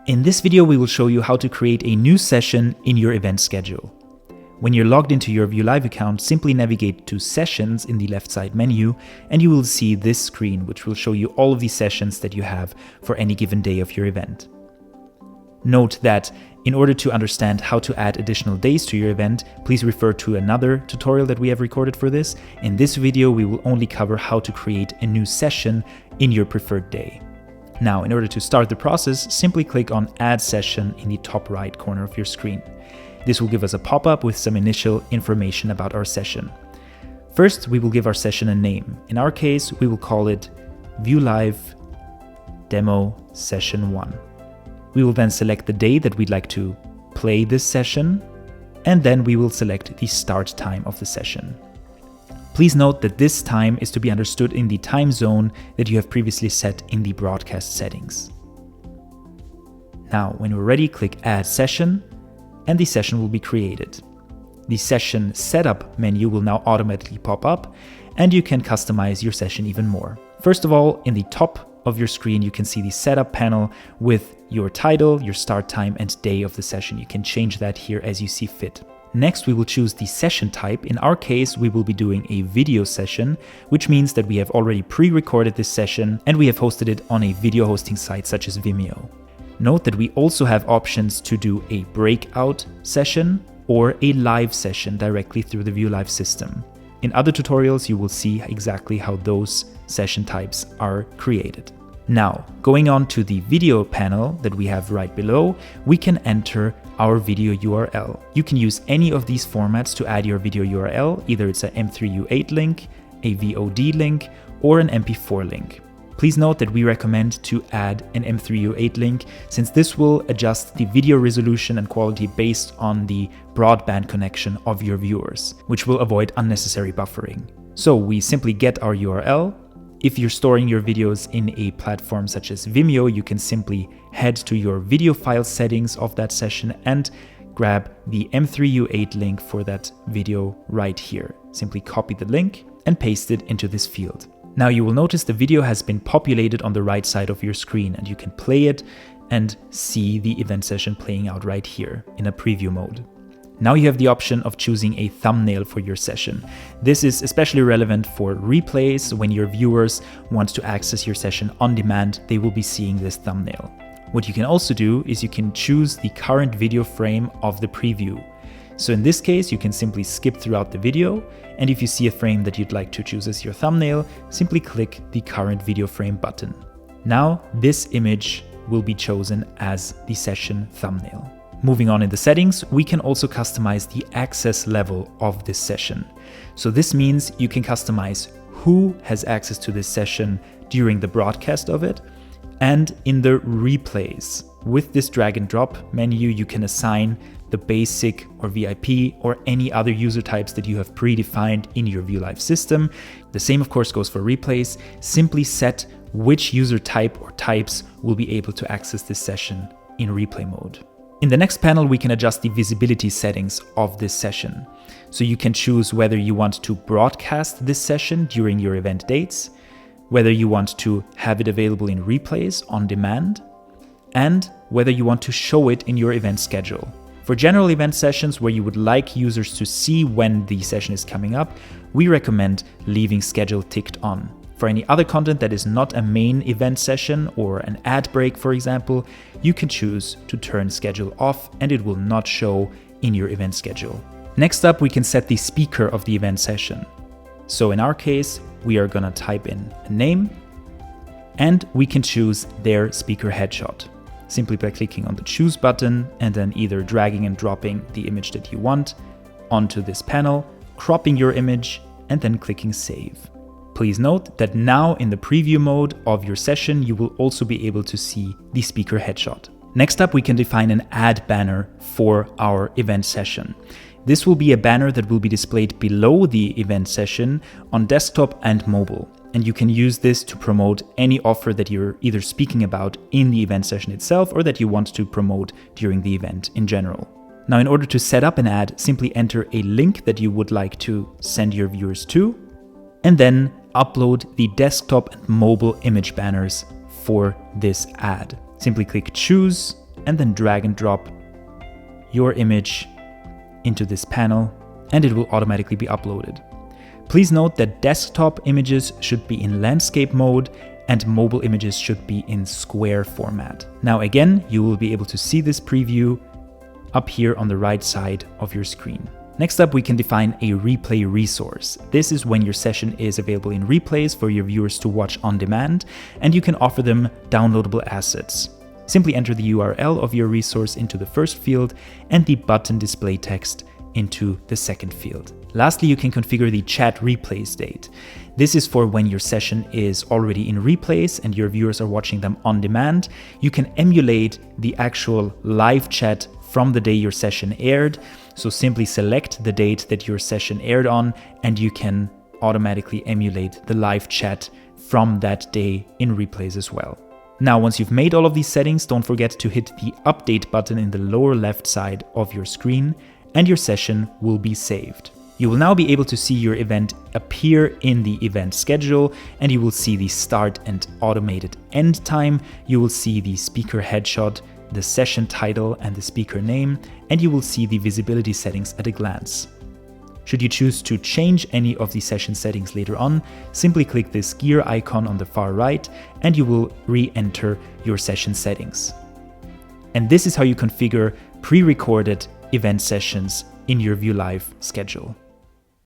In this video, we will show you how to create a new session in your event schedule. When you're logged into your VuLive account, simply navigate to Sessions in the left side menu, and you will see this screen, which will show you all of the sessions that you have for any given day of your event. Note that in order to understand how to add additional days to your event, please refer to another tutorial that we have recorded for this. In this video, we will only cover how to create a new session in your preferred day. Now, in order to start the process, simply click on Add Session in the top right corner of your screen. This will give us a pop-up with some initial information about our session. First, we will give our session a name. In our case, we will call it VuLive Demo Session 1. We will then select the day that we'd like to play this session, and then we will select the start time of the session. Please note that this time is to be understood in the time zone that you have previously set in the broadcast settings. Now, when you're ready, click Add Session, and the session will be created. The Session Setup menu will now automatically pop up, and you can customize your session even more. First of all, in the top of your screen, you can see the Setup panel with your title, your start time, and day of the session. You can change that here as you see fit. Next, we will choose the session type. In our case, we will be doing a video session, which means that we have already pre-recorded this session and we have hosted it on a video hosting site such as Vimeo. Note that we also have options to do a breakout session or a live session directly through the VuLive system. In other tutorials, you will see exactly how those session types are created. Now, going on to the video panel that we have right below, we can enter our video URL. You can use any of these formats to add your video URL, either it's an M3U8 link, a VOD link, or an MP4 link. Please note that we recommend to add an M3U8 link, since this will adjust the video resolution and quality based on the broadband connection of your viewers, which will avoid unnecessary buffering. So we simply get our URL. If you're storing your videos in a platform such as Vimeo, you can simply head to your video file settings of that session and grab the M3U8 link for that video right here. Simply copy the link and paste it into this field. Now you will notice the video has been populated on the right side of your screen, and you can play it and see the event session playing out right here in a preview mode. Now you have the option of choosing a thumbnail for your session. This is especially relevant for replays. When your viewers want to access your session on demand, they will be seeing this thumbnail. What you can also do is you can choose the current video frame of the preview. So in this case, you can simply skip throughout the video, and if you see a frame that you'd like to choose as your thumbnail, simply click the current video frame button. Now this image will be chosen as the session thumbnail. Moving on in the settings, we can also customize the access level of this session. So this means you can customize who has access to this session during the broadcast of it and in the replays. With this drag and drop menu, you can assign the basic or VIP or any other user types that you have predefined in your VuLive system. The same, of course, goes for replays. Simply set which user type or types will be able to access this session in replay mode. In the next panel, we can adjust the visibility settings of this session. So you can choose whether you want to broadcast this session during your event dates, whether you want to have it available in replays on demand, and whether you want to show it in your event schedule. For general event sessions where you would like users to see when the session is coming up, we recommend leaving schedule ticked on. For any other content that is not a main event session or an ad break, for example, you can choose to turn schedule off and it will not show in your event schedule. Next up, we can set the speaker of the event session. So in our case, we are gonna type in a name and we can choose their speaker headshot. Simply by clicking on the choose button and then either dragging and dropping the image that you want onto this panel, cropping your image, and then clicking save. Please note that now in the preview mode of your session, you will also be able to see the speaker headshot. Next up, we can define an ad banner for our event session. This will be a banner that will be displayed below the event session on desktop and mobile. And you can use this to promote any offer that you're either speaking about in the event session itself or that you want to promote during the event in general. Now, in order to set up an ad, simply enter a link that you would like to send your viewers to, and then upload the desktop and mobile image banners for this ad. Simply click choose and then drag and drop your image into this panel, and it will automatically be uploaded. Please note that desktop images should be in landscape mode and mobile images should be in square format. Now again, you will be able to see this preview up here on the right side of your screen. Next up, we can define a replay resource. This is when your session is available in replays for your viewers to watch on demand, and you can offer them downloadable assets. Simply enter the URL of your resource into the first field and the button display text into the second field. Lastly, you can configure the chat replays date. This is for when your session is already in replays and your viewers are watching them on demand. You can emulate the actual live chat from the day your session aired. So simply select the date that your session aired on, and you can automatically emulate the live chat from that day in replays as well. Now, once you've made all of these settings, don't forget to hit the update button in the lower left side of your screen, and your session will be saved. You will now be able to see your event appear in the event schedule, and you will see the start and automated end time. You will see the speaker headshot, the session title, and the speaker name, and you will see the visibility settings at a glance. Should you choose to change any of the session settings later on, simply click this gear icon on the far right, and you will re-enter your session settings. And this is how you configure pre-recorded event sessions in your VuLive schedule.